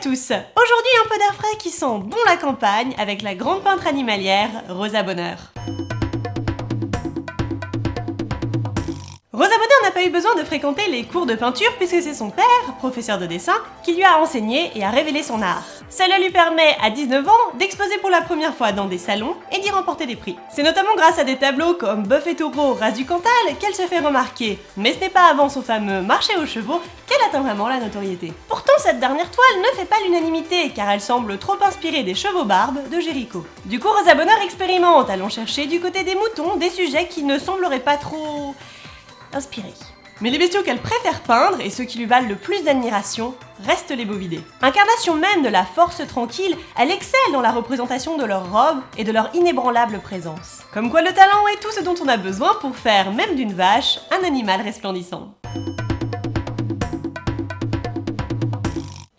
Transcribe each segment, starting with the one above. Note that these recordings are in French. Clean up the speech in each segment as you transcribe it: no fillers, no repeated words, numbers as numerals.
tous. Aujourd'hui un peu d'air frais qui sent bon la campagne avec la grande peintre animalière Rosa Bonheur. Rosa Bonheur n'a pas eu besoin de fréquenter les cours de peinture puisque c'est son père, professeur de dessin, qui lui a enseigné et a révélé son art. Cela lui permet, à 19 ans, d'exposer pour la première fois dans des salons et d'y remporter des prix. C'est notamment grâce à des tableaux comme Bœuf et Taureau, Race du Cantal qu'elle se fait remarquer, mais ce n'est pas avant son fameux marché aux chevaux qu'elle atteint vraiment la notoriété. Pourtant, cette dernière toile ne fait pas l'unanimité car elle semble trop inspirée des chevaux barbes de Géricault. Du coup, Rosa Bonheur expérimente, allant chercher du côté des moutons des sujets qui ne sembleraient pas trop inspirés. Mais les bestiaux qu'elle préfère peindre, et ceux qui lui valent le plus d'admiration, restent les bovidés. Incarnation même de la force tranquille, elle excelle dans la représentation de leurs robes et de leur inébranlable présence. Comme quoi le talent est tout ce dont on a besoin pour faire, même d'une vache, un animal resplendissant.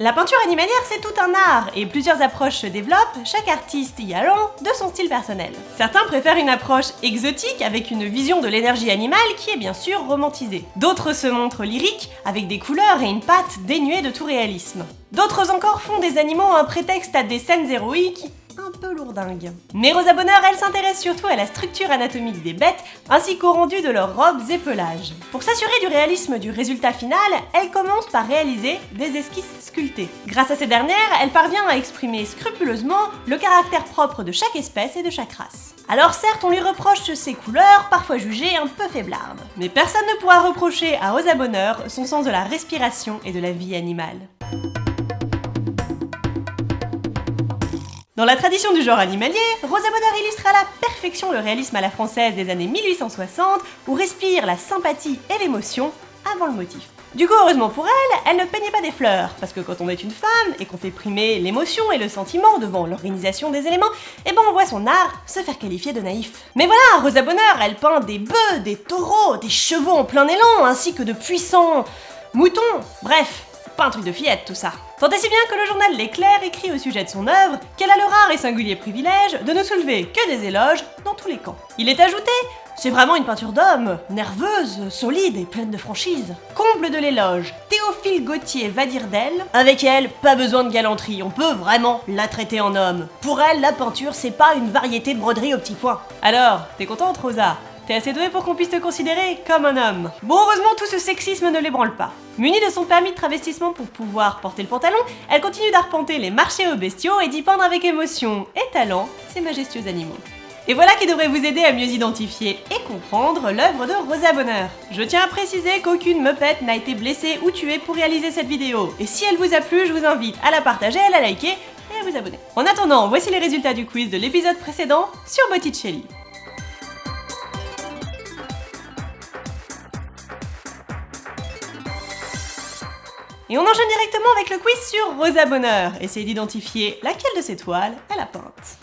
La peinture animalière, c'est tout un art, et plusieurs approches se développent, chaque artiste y allant de son style personnel. Certains préfèrent une approche exotique, avec une vision de l'énergie animale qui est bien sûr romantisée. D'autres se montrent lyriques, avec des couleurs et une patte dénuée de tout réalisme. D'autres encore font des animaux un prétexte à des scènes héroïques un peu lourdingues. Mais Rosa Bonheur, elle s'intéresse surtout à la structure anatomique des bêtes, ainsi qu'au rendu de leurs robes et pelages. Pour s'assurer du réalisme du résultat final, elle commence par réaliser des esquisses sculptées. Grâce à ces dernières, elle parvient à exprimer scrupuleusement le caractère propre de chaque espèce et de chaque race. Alors certes, on lui reproche ses couleurs, parfois jugées un peu faiblardes. Mais personne ne pourra reprocher à Rosa Bonheur son sens de la respiration et de la vie animale. Dans la tradition du genre animalier, Rosa Bonheur illustre à la perfection le réalisme à la française des années 1860, où respire la sympathie et l'émotion avant le motif. Du coup, heureusement pour elle, elle ne peignait pas des fleurs, parce que quand on est une femme et qu'on fait primer l'émotion et le sentiment devant l'organisation des éléments, on voit son art se faire qualifier de naïf. Mais voilà, Rosa Bonheur, elle peint des bœufs, des taureaux, des chevaux en plein élan, ainsi que de puissants moutons, bref. Pas un truc de fillette tout ça. Tant et si bien que le journal L'Éclair écrit au sujet de son œuvre qu'elle a le rare et singulier privilège de ne soulever que des éloges dans tous les camps. Il est ajouté, c'est vraiment une peinture d'homme, nerveuse, solide et pleine de franchise. Comble de l'éloge, Théophile Gautier va dire d'elle, avec elle, pas besoin de galanterie, on peut vraiment la traiter en homme. Pour elle, la peinture c'est pas une variété de broderie au petit point. Alors, t'es contente Rosa ? T'es assez douée pour qu'on puisse te considérer comme un homme. Bon, heureusement, tout ce sexisme ne l'ébranle pas. Munie de son permis de travestissement pour pouvoir porter le pantalon, elle continue d'arpenter les marchés aux bestiaux et d'y peindre avec émotion et talent ces majestueux animaux. Et voilà qui devrait vous aider à mieux identifier et comprendre l'œuvre de Rosa Bonheur. Je tiens à préciser qu'aucune meupette n'a été blessée ou tuée pour réaliser cette vidéo. Et si elle vous a plu, je vous invite à la partager, à la liker et à vous abonner. En attendant, voici les résultats du quiz de l'épisode précédent sur Botticelli. Et on enchaîne directement avec le quiz sur Rosa Bonheur. Essayez d'identifier laquelle de ces toiles elle a peinte.